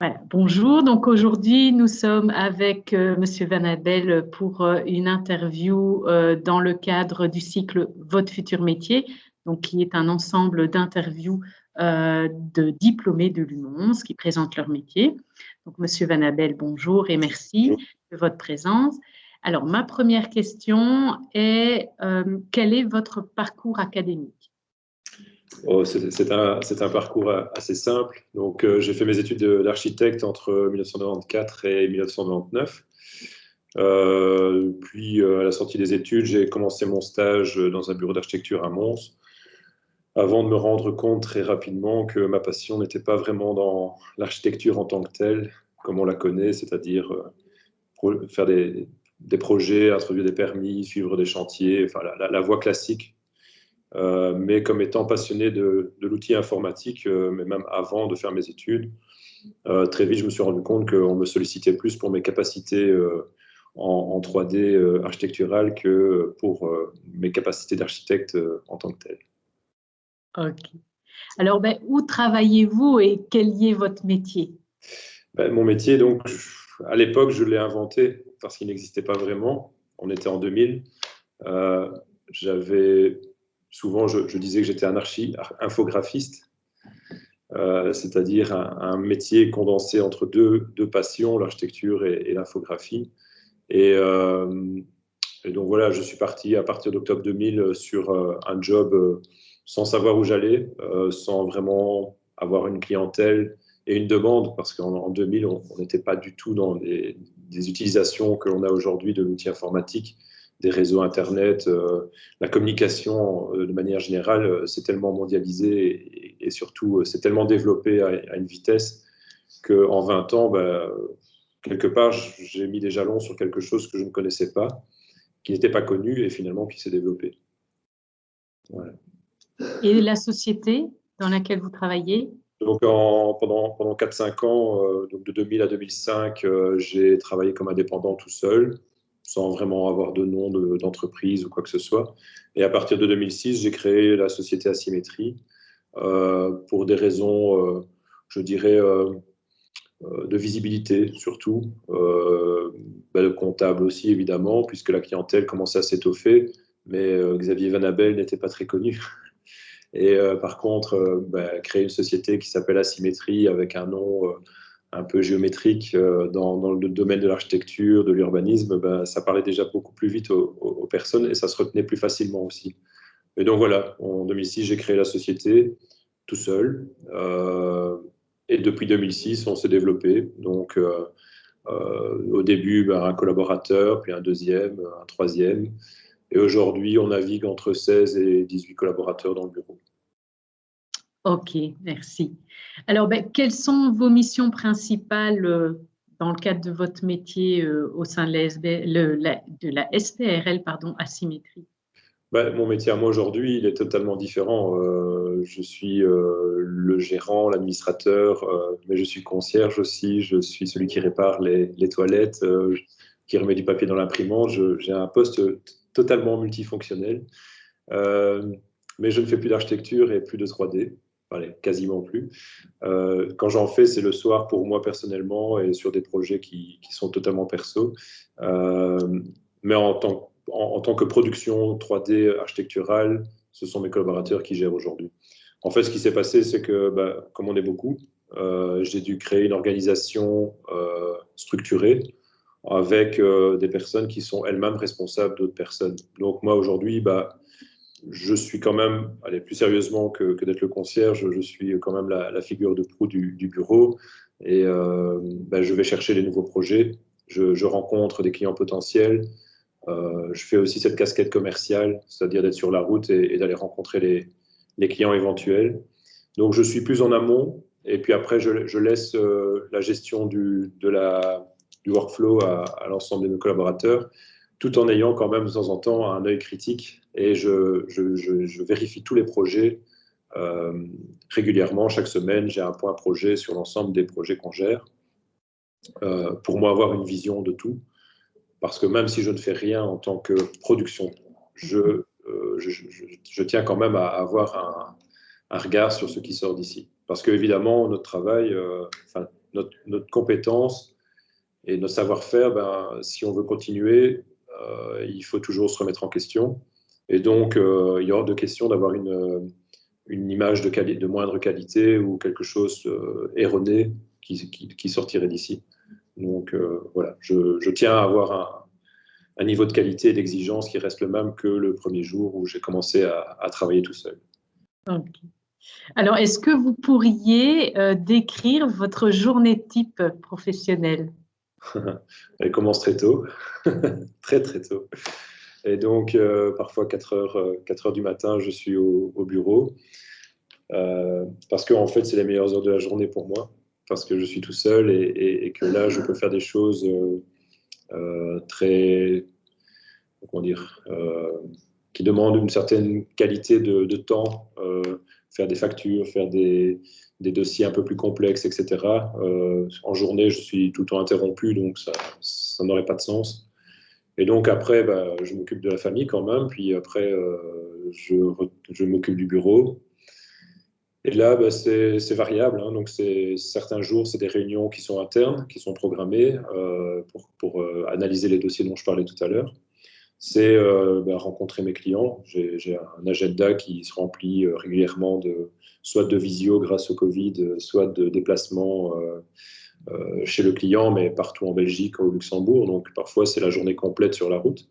Voilà, bonjour. Donc aujourd'hui, nous sommes avec Monsieur Van Abel pour une interview dans le cadre du cycle Votre futur métier, donc qui est un ensemble d'interviews de diplômés de l'UMONS qui présentent leur métier. Donc Monsieur Van Abel, bonjour et merci de votre présence. Alors ma première question est quel est votre parcours académique? Oh, c'est un parcours assez simple. Donc, j'ai fait mes études d'architecte entre 1994 et 1999. Puis, à la sortie des études, j'ai commencé mon stage dans un bureau d'architecture à Mons, avant de me rendre compte très rapidement que ma passion n'était pas vraiment dans l'architecture en tant que telle, comme on la connaît, c'est-à-dire faire des projets, introduire des permis, suivre des chantiers, enfin la voie classique. Mais comme étant passionné de l'outil informatique, mais même avant de faire mes études, très vite, je me suis rendu compte qu'on me sollicitait plus pour mes capacités en 3D architectural que pour mes capacités d'architecte en tant que tel. Ok. Alors, où travaillez-vous et quel est votre métier? Mon métier, donc, à l'époque, je l'ai inventé parce qu'il n'existait pas vraiment. On était en 2000. Souvent, je disais que j'étais un infographiste. C'est-à-dire un métier condensé entre deux passions, l'architecture et l'infographie. Et donc voilà, je suis parti à partir d'octobre 2000 sur un job sans savoir où j'allais, sans vraiment avoir une clientèle et une demande, parce qu'en 2000, on n'était pas du tout dans des utilisations que l'on a aujourd'hui de l'outil informatique, des réseaux Internet, la communication de manière générale, c'est tellement mondialisé et surtout c'est tellement développé à une vitesse qu'en 20 ans, quelque part, j'ai mis des jalons sur quelque chose que je ne connaissais pas, qui n'était pas connu et finalement qui s'est développé. Voilà. Et la société dans laquelle vous travaillez? Donc pendant 4-5 ans, donc de 2000 à 2005, j'ai travaillé comme indépendant tout seul, sans vraiment avoir de nom d'entreprise ou quoi que ce soit. Et à partir de 2006, j'ai créé la société Asymétrie pour des raisons, je dirais, de visibilité surtout, de comptable aussi évidemment, puisque la clientèle commençait à s'étoffer, mais Xavier Van Abel n'était pas très connu. Et par contre, créer une société qui s'appelle Asymétrie avec un nom un peu géométrique dans le domaine de l'architecture, de l'urbanisme, ça parlait déjà beaucoup plus vite aux personnes et ça se retenait plus facilement aussi. Et donc voilà, en 2006, j'ai créé la société tout seul. Et depuis 2006, on s'est développé. Donc au début, un collaborateur, puis un deuxième, un troisième. Et aujourd'hui, on navigue entre 16 et 18 collaborateurs dans le bureau. Ok, merci. Alors, quelles sont vos missions principales dans le cadre de votre métier au sein de la SPRL, pardon, Asymétrie? Mon métier à moi aujourd'hui, il est totalement différent. Je suis le gérant, l'administrateur, mais je suis concierge aussi. Je suis celui qui répare les toilettes, qui remet du papier dans l'imprimante. J'ai un poste totalement multifonctionnel. Mais je ne fais plus d'architecture et plus de 3D. Allez, quasiment plus. Quand j'en fais, c'est le soir pour moi personnellement et sur des projets qui sont totalement perso. Mais en tant que production 3D architecturale, ce sont mes collaborateurs qui gèrent aujourd'hui. En fait, ce qui s'est passé, c'est que, comme on est beaucoup, j'ai dû créer une organisation structurée avec des personnes qui sont elles-mêmes responsables d'autres personnes. Donc moi, aujourd'hui, je suis quand même, allez, plus sérieusement que d'être le concierge, je suis quand même la figure de proue du bureau et je vais chercher les nouveaux projets, je rencontre des clients potentiels, je fais aussi cette casquette commerciale, c'est-à-dire d'être sur la route et d'aller rencontrer les clients éventuels. Donc je suis plus en amont et puis après je laisse la gestion du workflow à l'ensemble de mes collaborateurs, tout en ayant quand même de temps en temps un œil critique et je vérifie tous les projets régulièrement. Chaque semaine, j'ai un point projet sur l'ensemble des projets qu'on gère pour moi avoir une vision de tout. Parce que même si je ne fais rien en tant que production, je tiens quand même à avoir un regard sur ce qui sort d'ici. Parce qu'évidemment, notre travail, notre compétence et notre savoir-faire, si on veut continuer, il faut toujours se remettre en question. Et donc, il y a hors de question d'avoir une image de moindre qualité ou quelque chose erroné qui sortirait d'ici. Donc, voilà, je tiens à avoir un niveau de qualité et d'exigence qui reste le même que le premier jour où j'ai commencé à travailler tout seul. Ok. Alors, est-ce que vous pourriez décrire votre journée type professionnelle? Elle commence très tôt, très très tôt. Et donc, parfois 4 heures du matin, je suis au bureau. Parce que en fait, c'est les meilleures heures de la journée pour moi, parce que je suis tout seul et que là, je peux faire des choses très, comment dire, qui demandent une certaine qualité de temps, faire des factures, faire des dossiers un peu plus complexes, etc. En journée, je suis tout le temps interrompu, donc ça n'aurait pas de sens. Et donc après, je m'occupe de la famille quand même, puis après, je m'occupe du bureau. Et là, c'est variable, hein. Donc, certains jours, c'est des réunions qui sont internes, qui sont programmées pour analyser les dossiers dont je parlais tout à l'heure. C'est rencontrer mes clients. J'ai un agenda qui se remplit régulièrement soit de visio grâce au Covid, soit de déplacements chez le client, mais partout en Belgique, au Luxembourg. Donc, parfois, c'est la journée complète sur la route.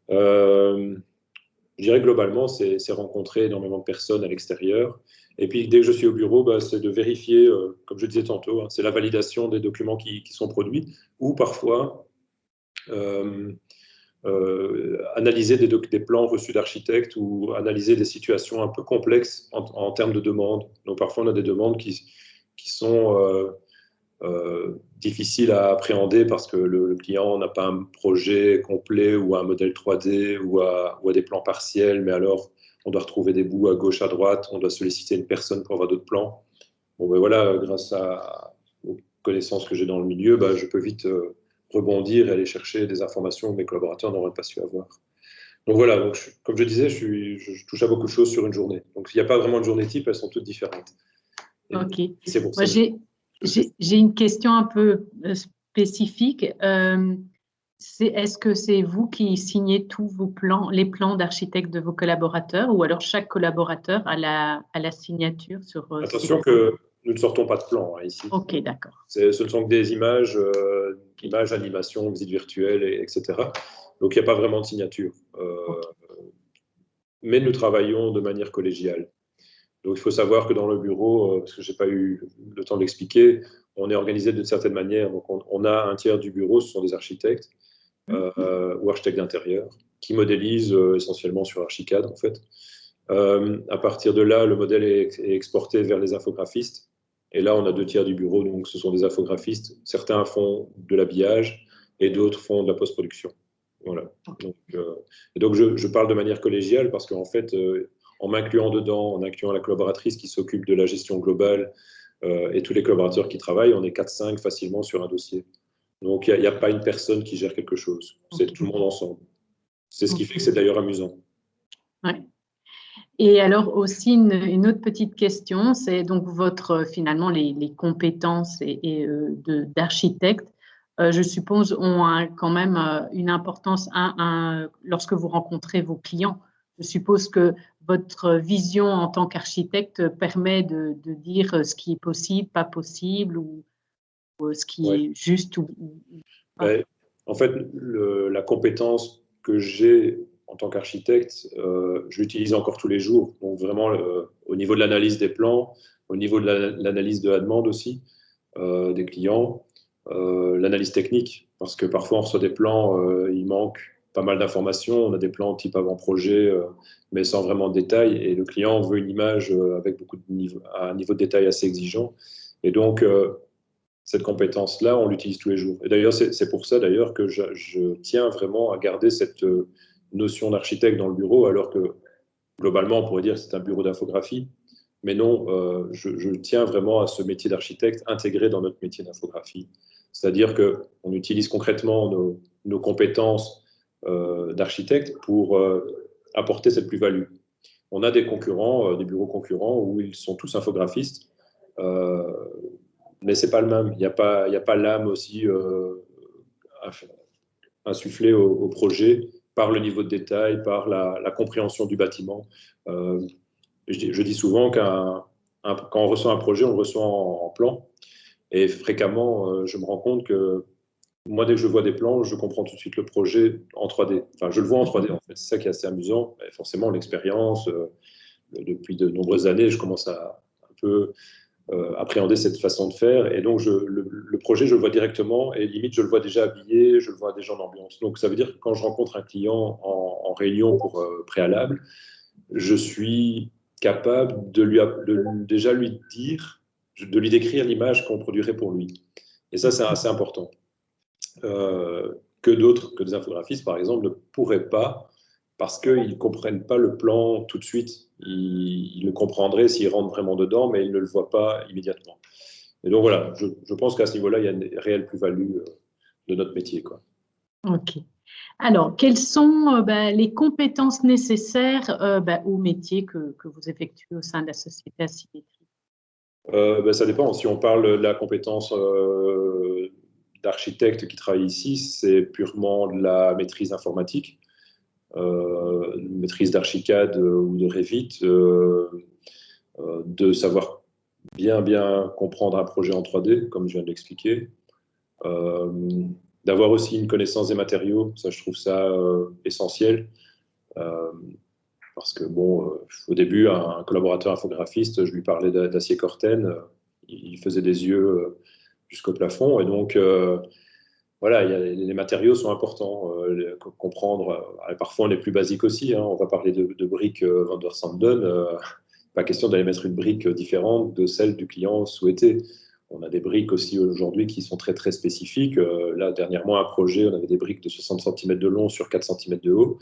Je dirais globalement, c'est rencontrer énormément de personnes à l'extérieur. Et puis, dès que je suis au bureau, c'est de vérifier, comme je disais tantôt, hein, c'est la validation des documents qui sont produits, ou parfois analyser des plans reçus d'architectes ou analyser des situations un peu complexes en termes de demandes. Donc, parfois, on a des demandes qui sont difficiles à appréhender parce que le client n'a pas un projet complet ou un modèle 3D ou à des plans partiels, mais alors on doit retrouver des bouts à gauche, à droite, on doit solliciter une personne pour avoir d'autres plans. Bon, ben voilà, grâce aux connaissances que j'ai dans le milieu, je peux vite rebondir et aller chercher des informations que mes collaborateurs n'auraient pas su avoir. Donc voilà, donc comme je disais, je touche à beaucoup de choses sur une journée. Donc il n'y a pas vraiment de journée type, elles sont toutes différentes. Ok. C'est pour Moi, ça j'ai une question un peu spécifique. Est-ce que c'est vous qui signez tous vos plans, les plans d'architecte de vos collaborateurs, ou alors chaque collaborateur a la signature sur Attention que nous ne sortons pas de plans, hein, ici. Ok, d'accord. Ce ne sont que des images, animations, visites virtuelles, etc. Donc il n'y a pas vraiment de signature. Okay. Mais nous travaillons de manière collégiale. Donc il faut savoir que dans le bureau, parce que je n'ai pas eu le temps d'expliquer, on est organisé d'une certaine manière. Donc on a un tiers du bureau, ce sont des architectes ou architectes d'intérieur qui modélisent essentiellement sur Archicad en fait. À partir de là, le modèle est exporté vers les infographistes. Et là, on a 2 tiers du bureau, donc ce sont des infographistes. Certains font de l'habillage et d'autres font de la post-production. Voilà. Donc je parle de manière collégiale parce qu'en fait, en m'incluant dedans, en incluant la collaboratrice qui s'occupe de la gestion globale et tous les collaborateurs qui travaillent, on est 4-5 facilement sur un dossier. Donc il n'y a pas une personne qui gère quelque chose. C'est tout le monde ensemble. C'est ce qui fait que c'est d'ailleurs amusant. Ouais. Et alors aussi une autre petite question, c'est donc finalement les compétences d'architecte, je suppose, ont quand même une importance lorsque vous rencontrez vos clients. Je suppose que votre vision en tant qu'architecte permet de dire ce qui est possible, pas possible, ou ce qui est juste ou pas. En fait, la compétence que j'ai en tant qu'architecte, je l'utilise encore tous les jours. Donc vraiment, au niveau de l'analyse des plans, au niveau de l'analyse de la demande aussi des clients, l'analyse technique, parce que parfois on reçoit des plans, il manque pas mal d'informations. On a des plans type avant-projet, mais sans vraiment de détails. Et le client veut une image avec un niveau de détail assez exigeant. Et donc, cette compétence-là, on l'utilise tous les jours. Et d'ailleurs, c'est pour ça d'ailleurs que je tiens vraiment à garder cette notion d'architecte dans le bureau, alors que globalement, on pourrait dire que c'est un bureau d'infographie. Mais non, je tiens vraiment à ce métier d'architecte intégré dans notre métier d'infographie. C'est-à-dire qu'on utilise concrètement nos compétences d'architecte pour apporter cette plus-value. On a des concurrents, des bureaux concurrents où ils sont tous infographistes. mais c'est pas le même. Il n'y a pas l'âme aussi insufflée au projet par le niveau de détail, par la compréhension du bâtiment. Je dis souvent quand on reçoit un projet, on le reçoit en plan. Et fréquemment, je me rends compte que moi, dès que je vois des plans, je comprends tout de suite le projet en 3D. Enfin, je le vois en 3D, en fait. C'est ça qui est assez amusant. Et forcément, l'expérience, depuis de nombreuses années, je commence à un peu appréhender cette façon de faire. Et donc, le projet, je le vois directement et limite, je le vois déjà habillé, je le vois déjà en ambiance. Donc, ça veut dire que quand je rencontre un client en réunion pour préalable, je suis capable déjà lui dire, de lui décrire l'image qu'on produirait pour lui. Et ça, c'est assez important. Que d'autres, que des infographistes, par exemple, ne pourraient pas, parce qu'ils ne comprennent pas le plan tout de suite. Ils le comprendraient s'ils rentrent vraiment dedans, mais ils ne le voient pas immédiatement. Et donc voilà, je pense qu'à ce niveau-là, il y a une réelle plus-value de notre métier, quoi. Ok. Alors, quelles sont les compétences nécessaires au métier que vous effectuez au sein de la société Asymétrie? Ça dépend. Si on parle de la compétence d'architecte qui travaille ici, c'est purement de la maîtrise informatique, maîtrise d'Archicad ou de Revit, de savoir bien comprendre un projet en 3D, comme je viens de l'expliquer, euh, d'avoir aussi une connaissance des matériaux, ça je trouve ça essentiel, euh, parce que bon, au début, un collaborateur infographiste, je lui parlais d'acier Corten, il faisait des yeux jusqu'au plafond, et donc voilà, les matériaux sont importants, comprendre. Parfois, on est plus basique aussi. Hein, on va parler de briques Van der Sanden. Pas question d'aller mettre une brique différente de celle du client souhaité. On a des briques aussi aujourd'hui qui sont très spécifiques. Là, dernièrement, un projet, on avait des briques de 60 cm de long sur 4 cm de haut.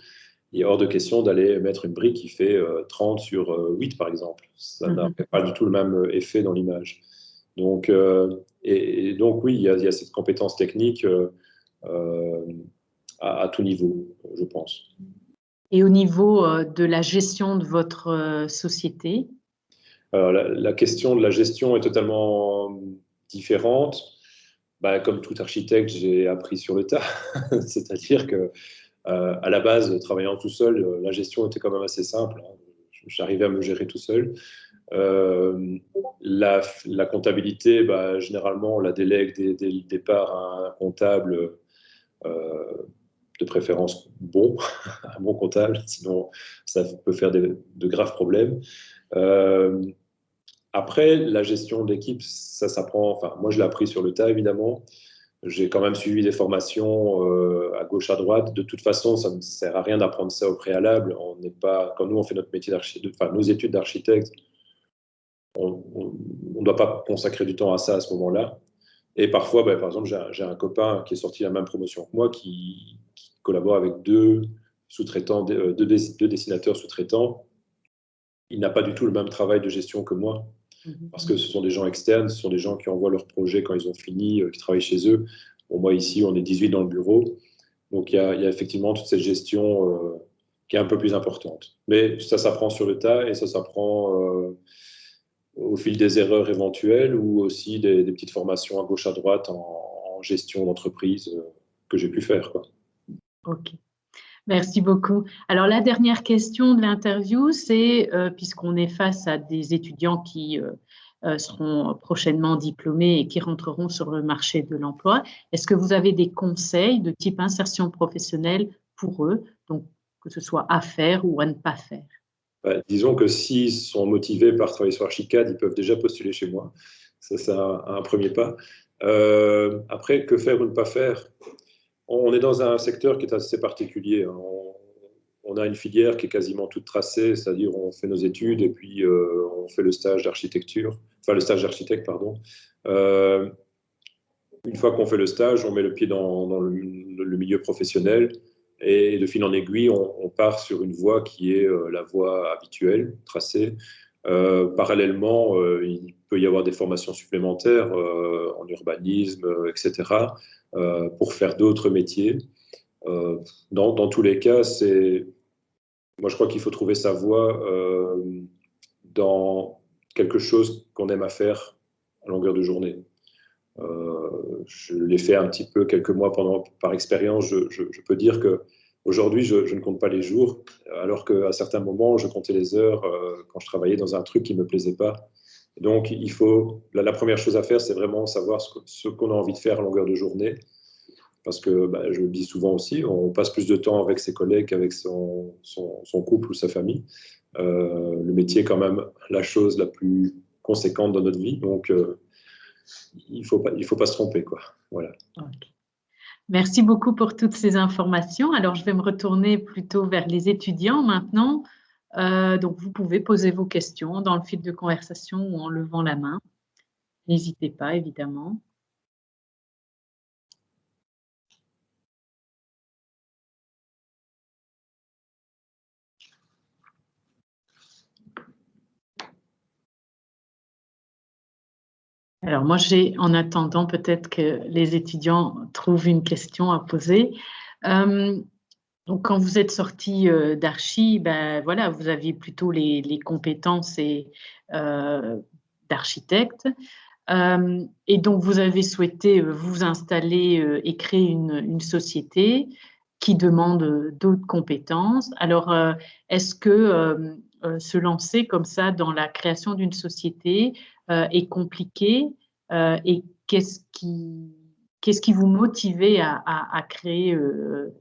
Il est hors de question d'aller mettre une brique qui fait 30 sur 8, par exemple. Ça n'a pas du tout le même effet dans l'image. Donc, et donc oui, il y a cette compétence technique euh, à tout niveau, je pense. Et au niveau de la gestion de votre société? Alors, la question de la gestion est totalement différente. Bah, comme tout architecte, j'ai appris sur le tas. C'est-à-dire que à la base, travaillant tout seul, la gestion était quand même assez simple. Hein. J'arrivais à me gérer tout seul. La comptabilité, bah, généralement, on la délègue dès le départ à un comptable, de préférence bon, un bon comptable, sinon ça peut faire de graves problèmes. Euh, Après, la gestion d'équipe, ça s'apprend. Enfin, moi, je l'ai appris sur le tas, évidemment. J'ai quand même suivi des formations à gauche, à droite. De toute façon, ça ne sert à rien d'apprendre ça au préalable. On n'est pas, quand nous, on fait notre métier d'architecte, enfin, nos études d'architecte, on ne doit pas consacrer du temps à ça à ce moment-là. Et parfois, bah, par exemple, j'ai un copain qui est sorti de la même promotion que moi, qui collabore avec deux sous-traitants, deux dessinateurs sous-traitants. Il n'a pas du tout le même travail de gestion que moi, parce que ce sont des gens externes, ce sont des gens qui envoient leurs projets quand ils ont fini, qui travaillent chez eux. Bon, moi, ici, on est 18 dans le bureau. Donc, il y a effectivement toute cette gestion qui est un peu plus importante. Mais ça s'apprend sur le tas et ça s'apprend au fil des erreurs éventuelles ou aussi des petites formations à gauche, à droite en gestion d'entreprise que j'ai pu faire, quoi. Ok, merci beaucoup. Alors, la dernière question de l'interview, c'est, puisqu'on est face à des étudiants qui seront prochainement diplômés et qui rentreront sur le marché de l'emploi, est-ce que vous avez des conseils de type insertion professionnelle pour eux, donc que ce soit à faire ou à ne pas faire? Disons que s'ils sont motivés par travailler sur Archicad, ils peuvent déjà postuler chez moi. Ça, c'est un premier pas. Après, que faire ou ne pas faire? On est dans un secteur qui est assez particulier. Hein. On a une filière qui est quasiment toute tracée, c'est-à-dire on fait nos études et puis on fait le stage d'architecture, enfin le stage d'architecte, pardon. Euh, une fois qu'on fait le stage, on met le pied dans le milieu professionnel et de fil en aiguille, on part sur une voie qui est la voie habituelle, tracée. Parallèlement, il peut y avoir des formations supplémentaires en urbanisme, etc., pour faire d'autres métiers. Dans tous les cas, moi je crois qu'il faut trouver sa voie dans quelque chose qu'on aime à faire à longueur de journée. Je l'ai fait un petit peu quelques mois par expérience. Je peux dire qu'aujourd'hui, je ne compte pas les jours, alors qu'à certains moments, je comptais les heures quand je travaillais dans un truc qui ne me plaisait pas. Et donc, la première chose à faire, c'est vraiment savoir ce qu'on a envie de faire à longueur de journée. Parce que je le dis souvent aussi, on passe plus de temps avec ses collègues qu'avec son couple ou sa famille. Le métier est quand même la chose la plus conséquente dans notre vie. Donc, il ne faut pas se tromper, quoi. Voilà. Okay. Merci beaucoup pour toutes ces informations. Alors, je vais me retourner plutôt vers les étudiants maintenant. Donc, vous pouvez poser vos questions dans le fil de conversation ou en levant la main. N'hésitez pas, évidemment. Alors moi, en attendant peut-être que les étudiants trouvent une question à poser. Donc quand vous êtes sorti d'Archi, voilà, vous aviez plutôt les compétences d'architecte. Et donc vous avez souhaité vous installer et créer une société qui demande d'autres compétences. Alors, est-ce que se lancer comme ça dans la création d'une société est compliqué et qu'est-ce qui vous motivait à créer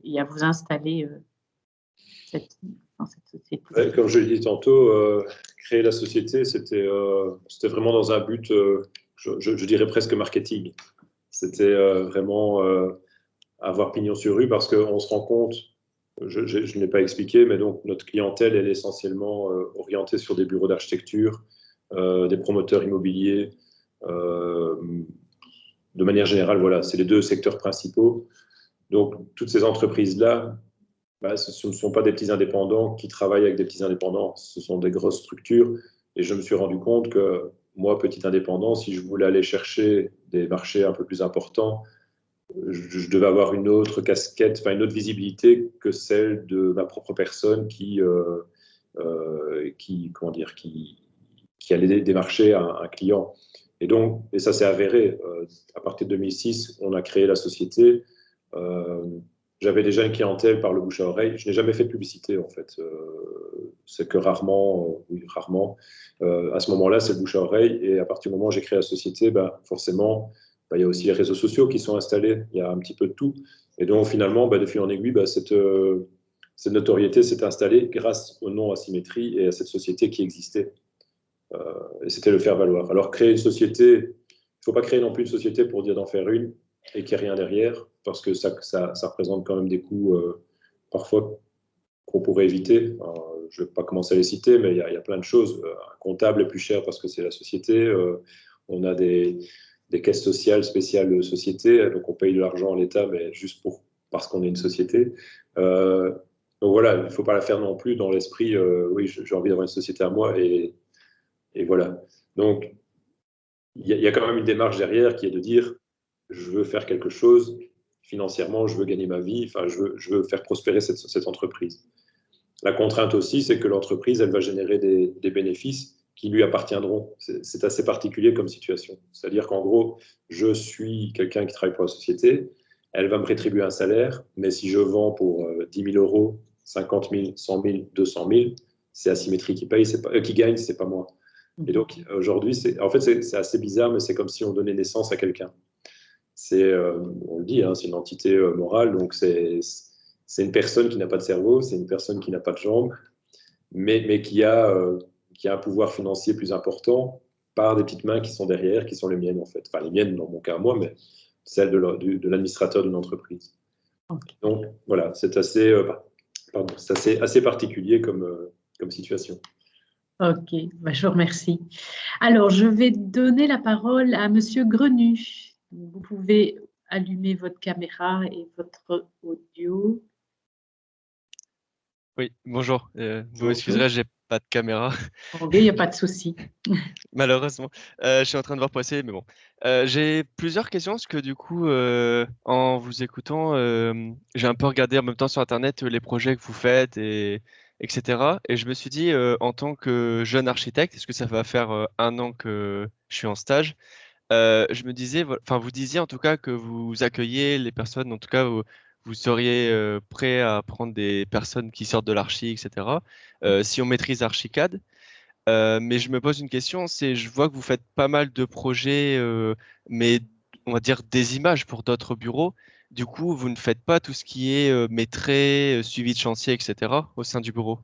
et à vous installer dans cette société? Ouais, comme je l'ai dit tantôt, créer la société, c'était vraiment dans un but, je dirais presque marketing. C'était vraiment avoir pignon sur rue parce qu'on se rend compte, je ne l'ai pas expliqué, mais donc notre clientèle, elle est essentiellement orientée sur des bureaux d'architecture, des promoteurs immobiliers. De manière générale, voilà, c'est les deux secteurs principaux. Donc, toutes ces entreprises-là, ce ne sont pas des petits indépendants qui travaillent avec des petits indépendants, ce sont des grosses structures. Et je me suis rendu compte que moi, petit indépendant, si je voulais aller chercher des marchés un peu plus importants, je devais avoir une autre casquette, enfin une autre visibilité que celle de ma propre personne qui allait démarcher un client. Et ça s'est avéré. À partir de 2006, on a créé la société. J'avais déjà une clientèle par le bouche à oreille. Je n'ai jamais fait de publicité, en fait. C'est que rarement, oui, rarement. À ce moment-là, c'est le bouche à oreille. Et à partir du moment où j'ai créé la société, forcément, il y a aussi les réseaux sociaux qui sont installés. Il y a un petit peu de tout. Et donc, finalement, de fil en aiguille, cette notoriété s'est installée grâce au nom Asymétrie et à cette société qui existait. Et c'était le faire valoir. Alors, créer une société, il ne faut pas créer non plus une société pour dire d'en faire une et qu'il n'y ait rien derrière, parce que ça représente quand même des coûts parfois qu'on pourrait éviter. Alors, je ne vais pas commencer à les citer, mais il y a plein de choses. Un comptable est plus cher parce que c'est la société. On a des caisses sociales spéciales sociétés, donc on paye de l'argent à l'État, mais juste parce qu'on est une société. Donc voilà, il ne faut pas la faire non plus dans l'esprit, oui, j'ai envie d'avoir une société à moi et voilà. Donc, il y a quand même une démarche derrière qui est de dire, je veux faire quelque chose financièrement, je veux gagner ma vie, enfin, je veux faire prospérer cette entreprise. La contrainte aussi, c'est que l'entreprise, elle va générer des bénéfices qui lui appartiendront. C'est assez particulier comme situation. C'est-à-dire qu'en gros, je suis quelqu'un qui travaille pour la société, elle va me rétribuer un salaire, mais si je vends pour 10 000 euros, 50 000, 100 000, 200 000, c'est Asymétrie qui paye, qui gagne, c'est pas moi. Et donc aujourd'hui, c'est assez bizarre, mais c'est comme si on donnait naissance à quelqu'un. On le dit, hein, c'est une entité morale, donc c'est une personne qui n'a pas de cerveau, c'est une personne qui n'a pas de jambes, mais qui a un pouvoir financier plus important par des petites mains qui sont derrière, qui sont les miennes en fait. Enfin les miennes dans mon cas à moi, mais celles de l'administrateur d'une entreprise. Okay. Donc voilà, c'est assez particulier comme situation. Ok, je vous remercie. Alors, je vais donner la parole à Monsieur Grenu. Vous pouvez allumer votre caméra et votre audio. Oui, bonjour. Vous m'excuserez, j'ai pas de caméra. Ok, il n'y a pas de souci. Malheureusement, je suis en train de voir pour essayer, mais bon. J'ai plusieurs questions parce que du coup, en vous écoutant, j'ai un peu regardé en même temps sur Internet les projets que vous faites etc. Et je me suis dit, en tant que jeune architecte, est-ce que ça va faire 1 an que je suis en stage, je me disais, enfin, vous disiez en tout cas que vous accueillez les personnes, en tout cas, vous seriez prêt à prendre des personnes qui sortent de l'archi, etc. Si on maîtrise Archicad. Mais je me pose une question, c'est je vois que vous faites pas mal de projets, mais on va dire des images pour d'autres bureaux. Du coup, vous ne faites pas tout ce qui est maîtrise, suivi de chantier, etc. au sein du bureau.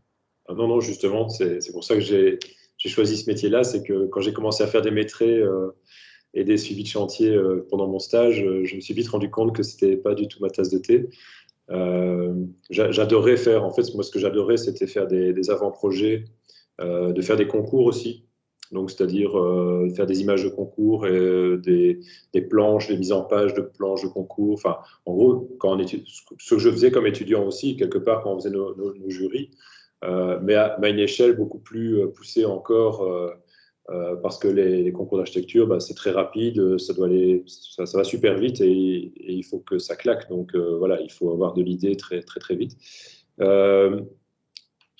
Ah non, non, justement, c'est pour ça que j'ai choisi ce métier-là. C'est que quand j'ai commencé à faire des maîtrises et des suivis de chantier pendant mon stage, je me suis vite rendu compte que c'était pas du tout ma tasse de thé. J'adorais faire, en fait, moi, ce que j'adorais, c'était faire des avant-projets, de faire des concours aussi. Donc, c'est-à-dire faire des images de concours et des planches, des mises en page de planches de concours. Enfin, en gros, ce que je faisais comme étudiant aussi, quelque part, quand on faisait nos jurys, mais à une échelle beaucoup plus poussée encore, parce que les concours d'architecture, bah, c'est très rapide, ça va super vite et il faut que ça claque. Donc voilà, il faut avoir de l'idée très, très, très vite.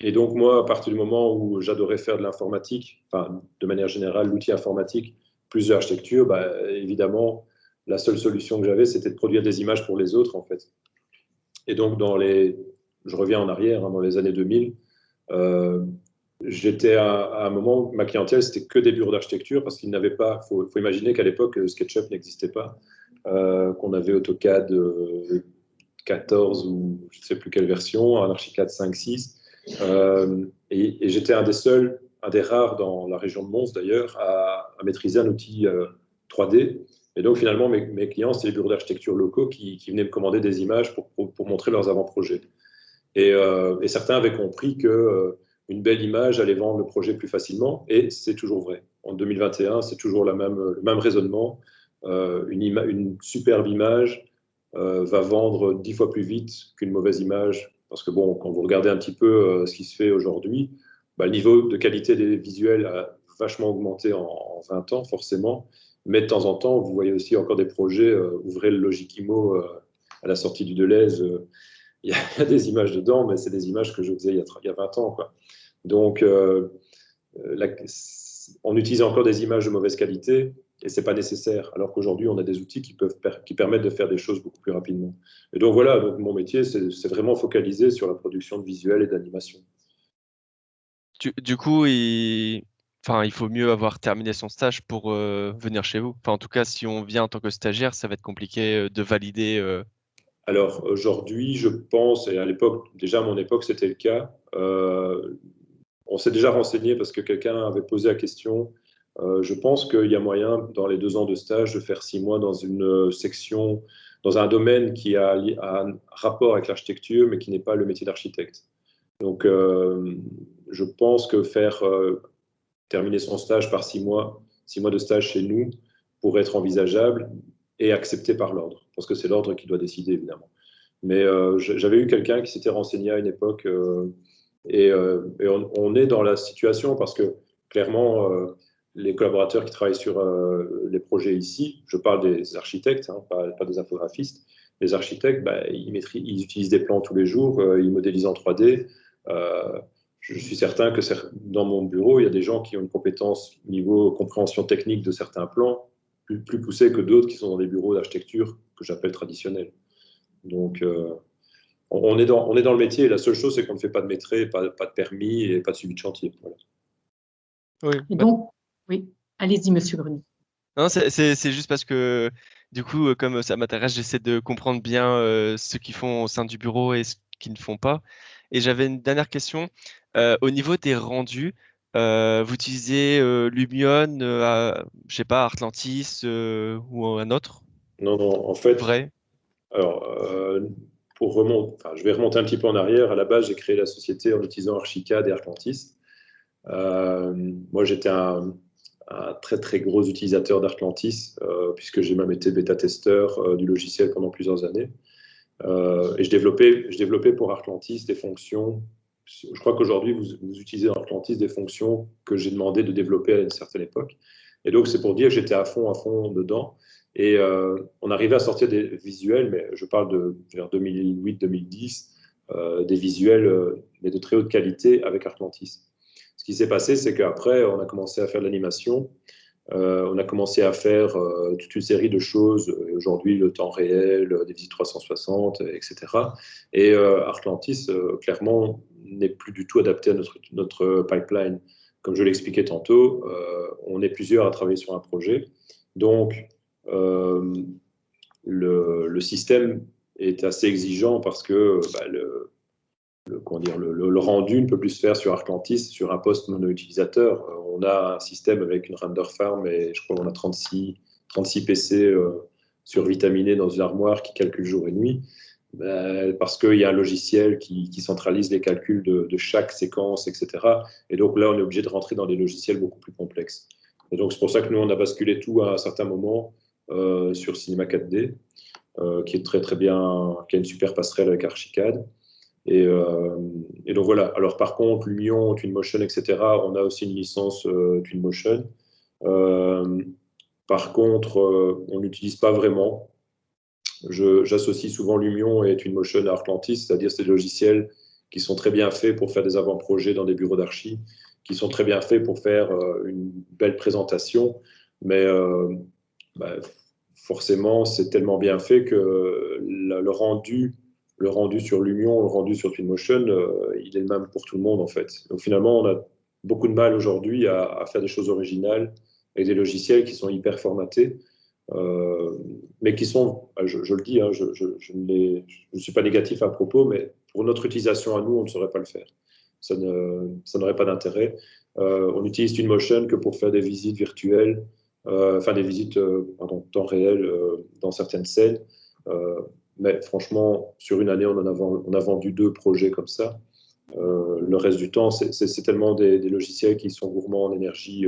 Et donc moi, à partir du moment où j'adorais faire de l'informatique, enfin, de manière générale, l'outil informatique, plus de l'architecture, bah, évidemment, la seule solution que j'avais, c'était de produire des images pour les autres, en fait. Et donc, je reviens en arrière, hein, dans les années 2000, j'étais à un moment où ma clientèle, c'était que des bureaux d'architecture parce qu'ils n'avaient pas, faut imaginer qu'à l'époque, SketchUp n'existait pas, qu'on avait AutoCAD 14 ou je ne sais plus quelle version, un Archicad 5.6. Et j'étais un des rares dans la région de Mons d'ailleurs, à maîtriser un outil 3D. Et donc finalement, mes clients, c'était les bureaux d'architecture locaux qui venaient me commander des images pour montrer leurs avant-projets. Et certains avaient compris que une belle image allait vendre le projet plus facilement, et c'est toujours vrai. En 2021, c'est toujours le même raisonnement. Une superbe image va vendre 10 fois plus vite qu'une mauvaise image. Parce que bon, quand vous regardez un petit peu ce qui se fait aujourd'hui, bah, le niveau de qualité des visuels a vachement augmenté en 20 ans, forcément. Mais de temps en temps, vous voyez aussi encore des projets, ouvrez le Logikimo à la sortie du Deleuze, il y a des images dedans, mais c'est des images que je faisais il y a 20 ans, quoi. Donc, on utilise encore des images de mauvaise qualité et c'est pas nécessaire. Alors qu'aujourd'hui, on a des outils qui permettent de faire des choses beaucoup plus rapidement. Et donc voilà, donc mon métier, c'est vraiment focalisé sur la production de visuels et d'animation. Du coup, enfin, il faut mieux avoir terminé son stage pour venir chez vous. Enfin, en tout cas, si on vient en tant que stagiaire, ça va être compliqué de valider. Alors aujourd'hui, je pense, et à l'époque, déjà à mon époque, c'était le cas. On s'est déjà renseigné parce que quelqu'un avait posé la question. Je pense qu'il y a moyen, dans les 2 ans de stage, de faire 6 mois dans une section, dans un domaine qui a un rapport avec l'architecture, mais qui n'est pas le métier d'architecte. Donc, je pense que terminer son stage par 6 mois de stage chez nous, pourrait être envisageable et accepté par l'ordre, parce que c'est l'ordre qui doit décider, évidemment. Mais j'avais eu quelqu'un qui s'était renseigné à une époque, et on est dans la situation parce que clairement, les collaborateurs qui travaillent sur les projets ici, je parle des architectes, hein, pas des infographistes, les architectes, bah, ils utilisent des plans tous les jours, ils modélisent en 3D. Je suis certain que dans mon bureau, il y a des gens qui ont une compétence niveau compréhension technique de certains plans plus poussée que d'autres qui sont dans des bureaux d'architecture que j'appelle traditionnels. Donc, on est dans le métier et la seule chose, c'est qu'on ne fait pas de maîtrise, pas de permis et pas de suivi de chantier. Voilà. Oui. Et donc, oui, allez-y, Monsieur Grenier. Non, c'est juste parce que du coup, comme ça m'intéresse, j'essaie de comprendre bien ce qu'ils font au sein du bureau et ce qu'ils ne font pas. Et j'avais une dernière question. Au niveau des rendus, vous utilisez Lumion, je sais pas, Artlantis ou un autre? Non, non, en fait, Vrai? alors, je vais remonter un petit peu en arrière. À la base, j'ai créé la société en utilisant Archicad et Artlantis. Moi, j'étais un très très gros utilisateur d'Artlantis, puisque j'ai même été bêta-testeur du logiciel pendant plusieurs années. Et je développais pour Artlantis des fonctions. Je crois qu'aujourd'hui, vous utilisez dans Artlantis des fonctions que j'ai demandé de développer à une certaine époque. Et donc, c'est pour dire que j'étais à fond dedans. Et on arrivait à sortir des visuels, mais je parle de vers 2008-2010, des visuels, mais de très haute qualité avec Artlantis. Ce qui s'est passé, c'est qu'après, on a commencé à faire de l'animation. On a commencé à faire toute une série de choses, aujourd'hui le temps réel, des visites 360, etc. Et Artlantis, clairement, n'est plus du tout adapté à notre pipeline. Comme je l'expliquais tantôt, on est plusieurs à travailler sur un projet. Donc, le système est assez exigeant parce que le rendu ne peut plus se faire sur Artlantis, sur un poste mono-utilisateur. On a un système avec une render farm et je crois qu'on a 36 PC survitaminés dans une armoire qui calcule jour et nuit. Parce qu'il y a un logiciel qui centralise les calculs de chaque séquence, etc. Et donc là, on est obligé de rentrer dans des logiciels beaucoup plus complexes. Et donc c'est pour ça que nous, on a basculé tout à un certain moment sur Cinema 4D, qui est très très bien, qui a une super passerelle avec Archicad. Et donc voilà. Alors par contre, Lumion, Twinmotion, etc., on a aussi une licence Twinmotion. Par contre, on n'utilise pas vraiment. J'associe souvent Lumion et Twinmotion à Artlantis, c'est-à-dire ces logiciels qui sont très bien faits pour faire des avant-projets dans des bureaux d'archi, qui sont très bien faits pour faire une belle présentation, mais forcément, c'est tellement bien fait que le rendu sur Lumion, le rendu sur Twinmotion, il est le même pour tout le monde en fait. Donc finalement, on a beaucoup de mal aujourd'hui à faire des choses originales avec des logiciels qui sont hyper formatés, mais qui sont, je le dis, hein, je ne suis pas négatif à propos, mais pour notre utilisation à nous, on ne saurait pas le faire. Ça n'aurait pas d'intérêt. On utilise Twinmotion que pour faire des visites virtuelles, enfin des visites en temps réel dans certaines scènes. Mais franchement, sur une année, on a vendu 2 projets comme ça. Le reste du temps, c'est tellement des logiciels qui sont gourmands en énergie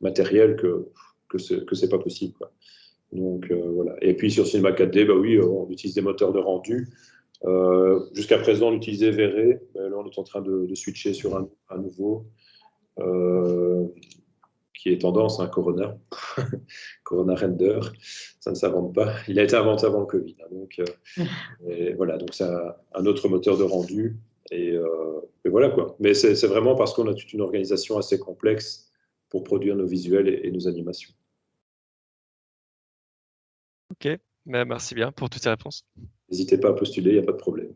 matérielle que c'est pas possible, quoi. Donc voilà. Et puis sur Cinema 4D, bah oui, on utilise des moteurs de rendu. Jusqu'à présent, on utilisait V-Ray. Là, on est en train de switcher sur un nouveau qui est tendance, hein, Corona. Corona Render, ça ne s'invente pas. Il a été inventé avant le Covid. Hein, donc, et voilà, donc c'est un autre moteur de rendu. Et voilà quoi. Mais c'est vraiment parce qu'on a toute une organisation assez complexe pour produire nos visuels et nos animations. Ok, merci bien pour toutes ces réponses. N'hésitez pas à postuler, il n'y a pas de problème.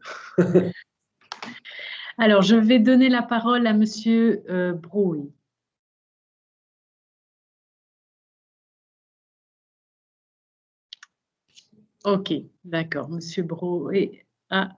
Alors, je vais donner la parole à Monsieur Brouille. Ok, d'accord. Monsieur Brouille. Ah,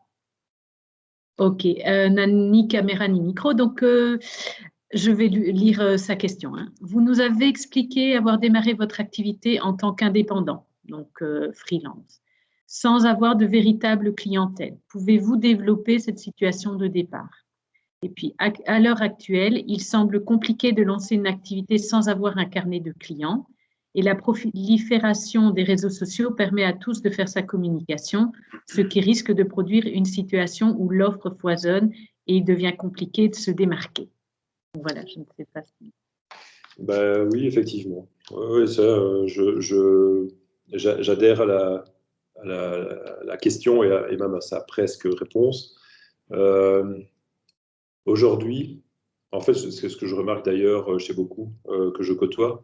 ok, n'a ni caméra ni micro, donc je vais lire sa question. Hein. Vous nous avez expliqué avoir démarré votre activité en tant qu'indépendant, donc freelance, sans avoir de véritable clientèle. Pouvez-vous développer cette situation de départ? Et puis, à l'heure actuelle, il semble compliqué de lancer une activité sans avoir un carnet de clients. Et la prolifération des réseaux sociaux permet à tous de faire sa communication, ce qui risque de produire une situation où l'offre foisonne et il devient compliqué de se démarquer. Voilà, je ne sais pas si... Ben, oui, effectivement. Oui, ça, j'adhère à la question et même à sa presque réponse. Aujourd'hui, en fait, c'est ce que je remarque d'ailleurs chez beaucoup que je côtoie.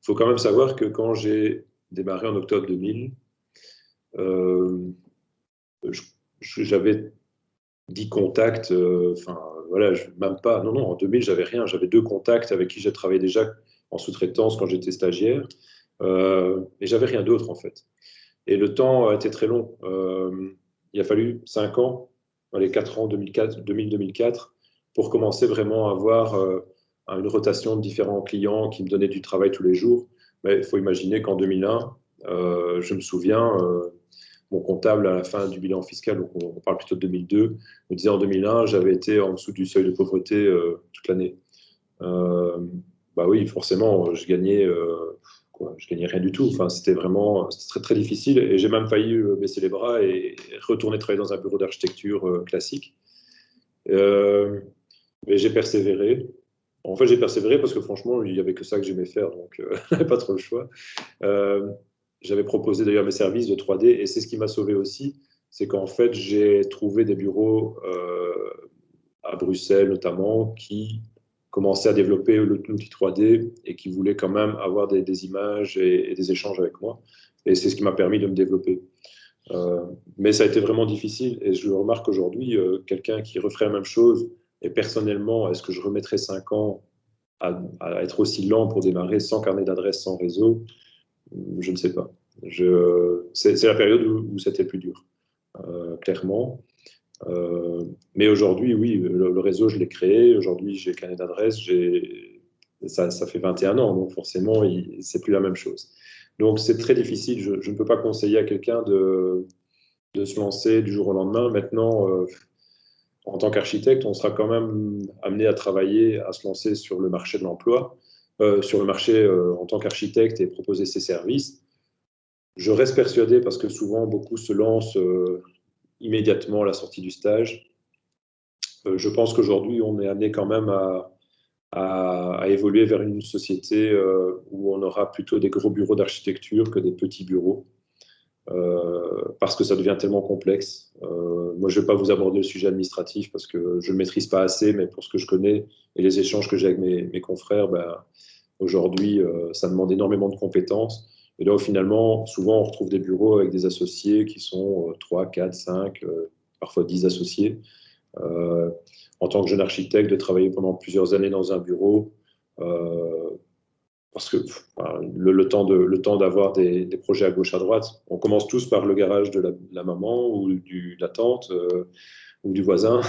Il faut quand même savoir que quand j'ai démarré en octobre 2000, j'avais 10 contacts, enfin voilà, même pas, non, en 2000, j'avais rien, j'avais 2 contacts avec qui j'ai travaillé déjà en sous-traitance quand j'étais stagiaire, et j'avais rien d'autre en fait. Et le temps a été très long. Il a fallu 5 ans, dans les 4 ans, 2000-2004, pour commencer vraiment à avoir une rotation de différents clients qui me donnaient du travail tous les jours. Mais il faut imaginer qu'en 2001, je me souviens, mon comptable, à la fin du bilan fiscal, donc on parle plutôt de 2002, me disait en 2001, j'avais été en dessous du seuil de pauvreté toute l'année. Bah oui, forcément, je gagnais rien du tout. Enfin, c'était très, très difficile. Et j'ai même failli baisser les bras et retourner travailler dans un bureau d'architecture classique. Mais j'ai persévéré. En fait, j'ai persévéré parce que franchement, il n'y avait que ça que j'aimais faire, donc j'avais pas trop le choix. J'avais proposé d'ailleurs mes services de 3D et c'est ce qui m'a sauvé aussi, c'est qu'en fait, j'ai trouvé des bureaux à Bruxelles notamment qui commençaient à développer l'outil 3D et qui voulaient quand même avoir des images et des échanges avec moi. Et c'est ce qui m'a permis de me développer. Mais ça a été vraiment difficile et je le remarque aujourd'hui, quelqu'un qui referait la même chose et personnellement, est-ce que je remettrais 5 ans à être aussi lent pour démarrer sans carnet d'adresse, sans réseau? Je ne sais pas. C'est la période où c'était le plus dur, clairement. Mais aujourd'hui, oui, le réseau, je l'ai créé. Aujourd'hui, j'ai le carnet d'adresse. Ça fait 21 ans, donc forcément, c'est plus la même chose. Donc, c'est très difficile. Je ne peux pas conseiller à quelqu'un de se lancer du jour au lendemain. Maintenant, en tant qu'architecte, on sera quand même amené à travailler, à se lancer sur le marché de l'emploi, sur le marché en tant qu'architecte et proposer ses services. Je reste persuadé, parce que souvent, beaucoup se lancent immédiatement à la sortie du stage. Je pense qu'aujourd'hui, on est amené quand même à évoluer vers une société où on aura plutôt des gros bureaux d'architecture que des petits bureaux. Parce que ça devient tellement complexe. Moi, je ne vais pas vous aborder le sujet administratif parce que je ne le maîtrise pas assez, mais pour ce que je connais et les échanges que j'ai avec mes confrères, aujourd'hui, ça demande énormément de compétences. Et donc, finalement, souvent, on retrouve des bureaux avec des associés qui sont 3, 4, 5, parfois 10 associés. En tant que jeune architecte, de travailler pendant plusieurs années dans un bureau, parce que le temps d'avoir des projets à gauche, à droite, on commence tous par le garage de la maman ou de la tante ou du voisin.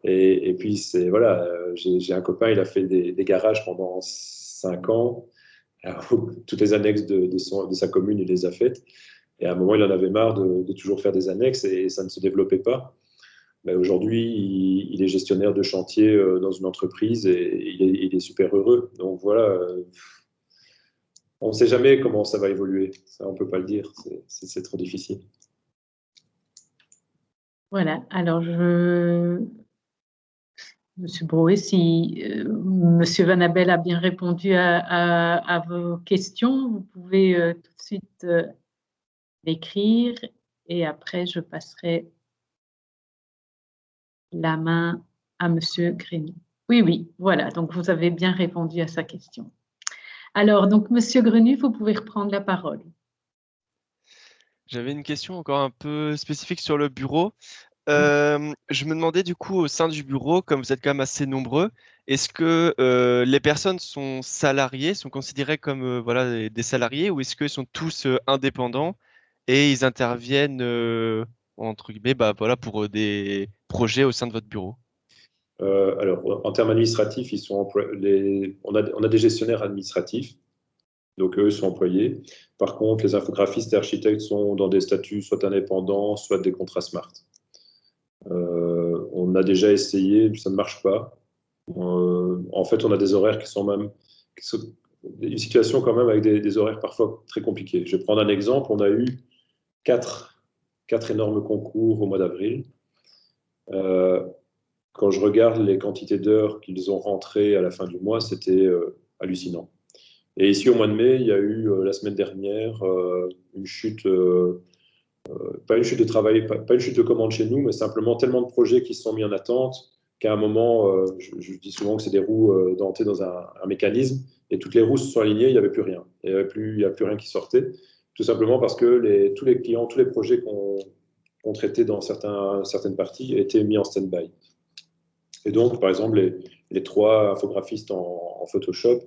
Et puis, voilà, j'ai un copain, il a fait des garages pendant 5 ans. Alors, toutes les annexes de sa commune, il les a faites. Et à un moment, il en avait marre de toujours faire des annexes et ça ne se développait pas. Aujourd'hui, il est gestionnaire de chantier dans une entreprise et il est super heureux. Donc voilà, on ne sait jamais comment ça va évoluer. Ça, on ne peut pas le dire. C'est trop difficile. Voilà. Alors, Monsieur Brouet, si Monsieur Van Abel a bien répondu à vos questions, vous pouvez tout de suite l'écrire et après, je passerai la main à Monsieur Grenu. Oui, voilà. Donc, vous avez bien répondu à sa question. Alors, donc, Monsieur Grenu, vous pouvez reprendre la parole. J'avais une question encore un peu spécifique sur le bureau. Je me demandais du coup au sein du bureau, comme vous êtes quand même assez nombreux, est-ce que les personnes sont salariées, sont considérées comme voilà, des salariés, ou est-ce qu'ils sont tous indépendants et ils interviennent entre guillemets voilà, pour des projets au sein de votre bureau? Alors, en termes administratifs, on a des gestionnaires administratifs, donc eux sont employés. Par contre, les infographistes et architectes sont dans des statuts soit indépendants, soit des contrats SMART. On a déjà essayé, ça ne marche pas. En fait, on a des horaires une situation quand même avec des horaires parfois très compliqués. Je vais prendre un exemple. On a eu quatre énormes concours au mois d'avril. Quand je regarde les quantités d'heures qu'ils ont rentrées à la fin du mois, c'était hallucinant. Et ici, au mois de mai, il y a eu la semaine dernière une chute, pas une chute de travail, pas une chute de commande chez nous, mais simplement tellement de projets qui se sont mis en attente qu'à un moment, je dis souvent que c'est des roues dentées dans un mécanisme, et toutes les roues se sont alignées, il n'y avait plus rien. Il n'y avait plus rien qui sortait, tout simplement parce que tous les clients, tous les projets qu'on traitait dans certaines parties étaient mis en stand-by. Et donc, par exemple, les 3 infographistes en Photoshop,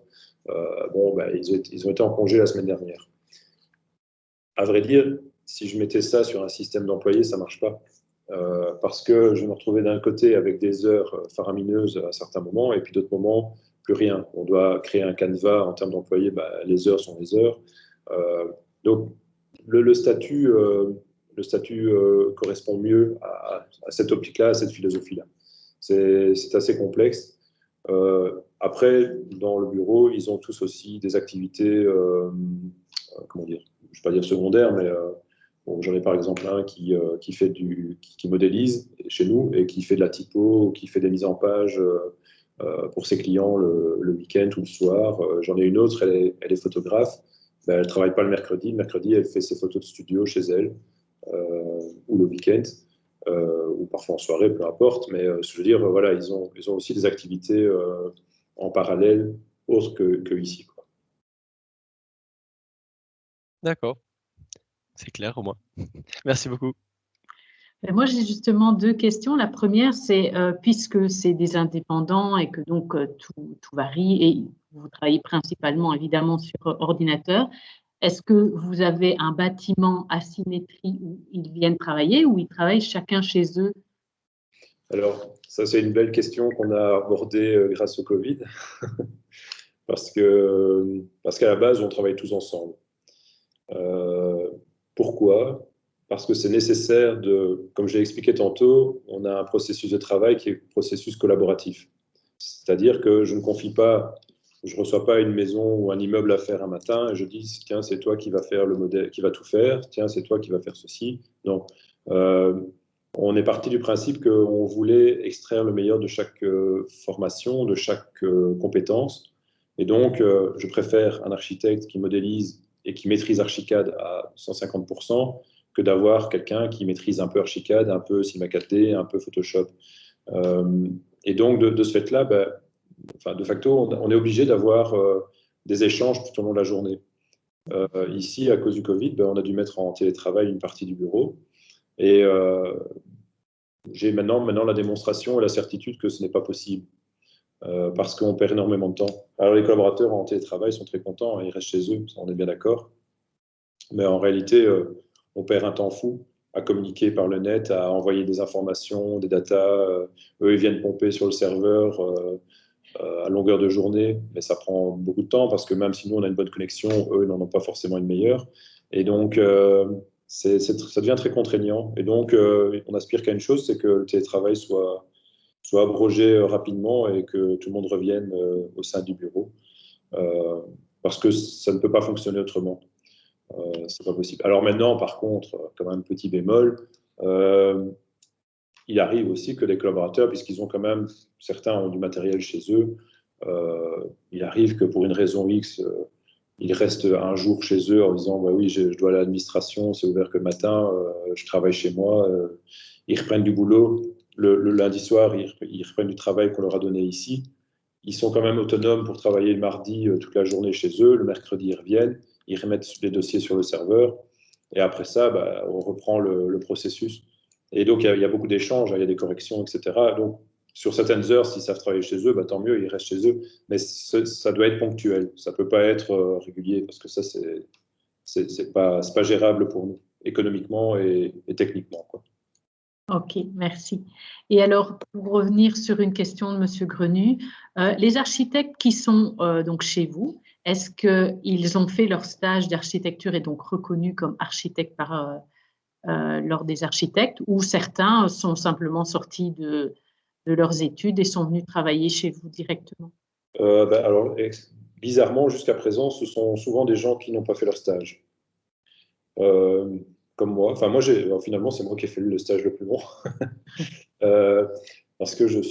ils ont été en congé la semaine dernière. À vrai dire, si je mettais ça sur un système d'employés, ça ne marche pas. Parce que je me retrouvais d'un côté avec des heures faramineuses à certains moments, et puis d'autres moments, plus rien. On doit créer un canevas en termes d'employés, les heures sont les heures. Donc, le statut correspond mieux à cette optique-là, à cette philosophie-là. C'est assez complexe. Après, dans le bureau, ils ont tous aussi des activités, comment dire, je ne vais pas dire secondaires, mais j'en ai par exemple un qui modélise chez nous et qui fait de la typo, qui fait des mises en page pour ses clients le week-end ou le soir. J'en ai une autre, elle est photographe. Elle ne travaille pas le mercredi. Le mercredi, elle fait ses photos de studio chez elle ou le week-end. Ou parfois en soirée, peu importe. Mais je veux dire, voilà, ils ont aussi des activités en parallèle, autre que ici, quoi. D'accord, c'est clair au moins. Merci beaucoup. Moi, j'ai justement deux questions. La première, c'est puisque c'est des indépendants et que donc tout varie et vous travaillez principalement évidemment sur ordinateur, est-ce que vous avez un bâtiment à symétrie où ils viennent travailler ou ils travaillent chacun chez eux? Alors, ça, c'est une belle question qu'on a abordée grâce au Covid, parce qu'à la base, on travaille tous ensemble. Pourquoi? Parce que c'est nécessaire comme je l'ai expliqué tantôt, on a un processus de travail qui est un processus collaboratif. C'est-à-dire que je ne confie pas, je ne reçois pas une maison ou un immeuble à faire un matin et je dis, tiens, c'est toi qui va faire le modèle, qui va tout faire, tiens, c'est toi qui va faire ceci. Non. On est parti du principe qu'on voulait extraire le meilleur de chaque formation, de chaque compétence. Et donc, je préfère un architecte qui modélise et qui maîtrise Archicad à 150% que d'avoir quelqu'un qui maîtrise un peu Archicad, un peu Cinema 4D, un peu Photoshop. Et donc, de ce fait-là, de facto, on est obligé d'avoir des échanges tout au long de la journée. Ici, à cause du Covid, on a dû mettre en télétravail une partie du bureau. Et j'ai maintenant la démonstration et la certitude que ce n'est pas possible. Parce qu'on perd énormément de temps. Alors, les collaborateurs en télétravail sont très contents, ils restent chez eux, ça, on est bien d'accord. Mais en réalité, on perd un temps fou à communiquer par le net, à envoyer des informations, des datas. Eux, ils viennent pomper sur le serveur à longueur de journée, mais ça prend beaucoup de temps parce que même si nous, on a une bonne connexion, eux, ils n'en ont pas forcément une meilleure. Et donc, ça devient très contraignant. Et donc, on aspire qu'à une chose, c'est que le télétravail soit abrogé rapidement et que tout le monde revienne au sein du bureau. Parce que ça ne peut pas fonctionner autrement. C'est pas possible. Alors maintenant, par contre, comme un petit bémol, il arrive aussi que les collaborateurs, puisqu'ils ont quand même, certains ont du matériel chez eux, il arrive que pour une raison X, ils restent un jour chez eux en disant bah oui, je dois aller à l'administration, c'est ouvert que le matin, je travaille chez moi. Ils reprennent du boulot. Le lundi soir, ils reprennent du travail qu'on leur a donné ici. Ils sont quand même autonomes pour travailler le mardi toute la journée chez eux. Le mercredi, ils reviennent. Ils remettent les dossiers sur le serveur. Et après ça, on reprend le processus. Et donc, il y a beaucoup d'échanges, il y a des corrections, etc. Donc, sur certaines heures, s'ils savent travailler chez eux, tant mieux, ils restent chez eux. Mais ça doit être ponctuel. Ça ne peut pas être régulier parce que ça, c'est pas gérable pour nous, économiquement et techniquement, quoi. Ok, merci. Et alors, pour revenir sur une question de M. Grenu, les architectes qui sont donc chez vous, est-ce qu'ils ont fait leur stage d'architecture et donc reconnus comme architectes par l'ordre des architectes, ou certains sont simplement sortis de leurs études et sont venus travailler chez vous directement? Alors, bizarrement, jusqu'à présent, ce sont souvent des gens qui n'ont pas fait leur stage. Comme moi. Enfin, moi, finalement, c'est moi qui ai fait le stage le plus long. Parce que je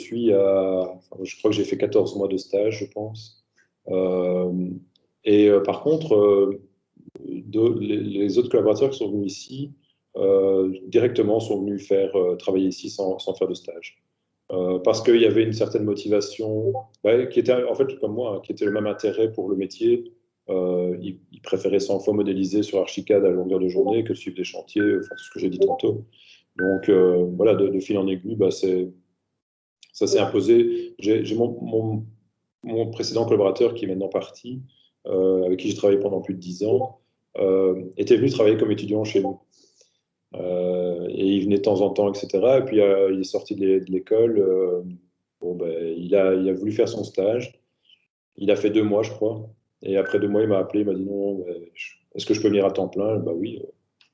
crois que j'ai fait 14 mois de stage, je pense. Par contre, les autres collaborateurs qui sont venus ici, directement sont venus travailler ici sans faire de stage. Parce qu'il y avait une certaine motivation, qui était, en fait, comme moi, qui était le même intérêt pour le métier. Ils préféraient 100 fois modéliser sur Archicad à longueur de journée que de suivre des chantiers, enfin, ce que j'ai dit tantôt. Donc, voilà, de fil en aiguille, ça s'est imposé. J'ai mon précédent collaborateur qui est maintenant parti, avec qui j'ai travaillé pendant plus de 10 ans, était venu travailler comme étudiant chez nous. Et il venait de temps en temps, etc. Et puis il est sorti de l'école. Il a voulu faire son stage. Il a fait 2 mois, je crois. Et après 2 mois, il m'a appelé, il m'a dit non, est-ce que je peux venir à temps plein? Bah oui.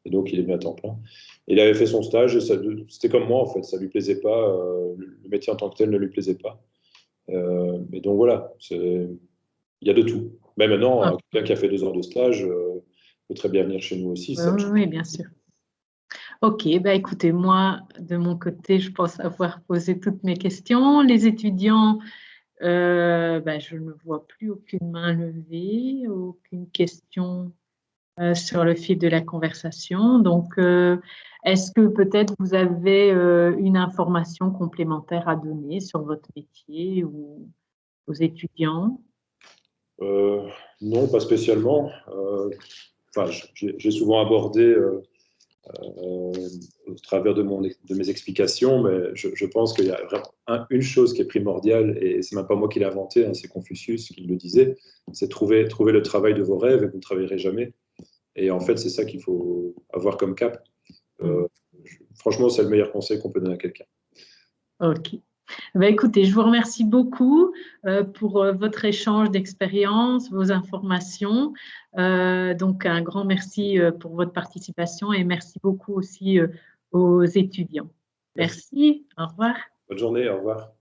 Et donc, il est venu à temps plein. Et il avait fait son stage, et c'était comme moi, en fait, ça ne lui plaisait pas, le métier en tant que tel ne lui plaisait pas. Et donc, voilà, il y a de tout. Mais maintenant, quelqu'un qui a fait 2 ans de stage peut très bien venir chez nous aussi. Oui, bien sûr. Ok, écoutez, moi, de mon côté, je pense avoir posé toutes mes questions. Les étudiants, je ne vois plus aucune main levée, aucune question sur le fil de la conversation. Donc, est-ce que peut-être vous avez une information complémentaire à donner sur votre métier ou aux étudiants? Non, pas spécialement. Enfin, j'ai souvent abordé au travers de mes explications, mais je pense qu'il y a vraiment une chose qui est primordiale, et c'est même pas moi qui l'ai inventé, hein, c'est Confucius qui le disait, c'est trouver le travail de vos rêves et vous ne travaillerez jamais. Et en fait, c'est ça qu'il faut avoir comme cap. Franchement, c'est le meilleur conseil qu'on peut donner à quelqu'un. Ok. Ben, écoutez, je vous remercie beaucoup pour votre échange d'expérience, vos informations. Donc, un grand merci pour votre participation et merci beaucoup aussi aux étudiants. Merci. Au revoir. Bonne journée, au revoir.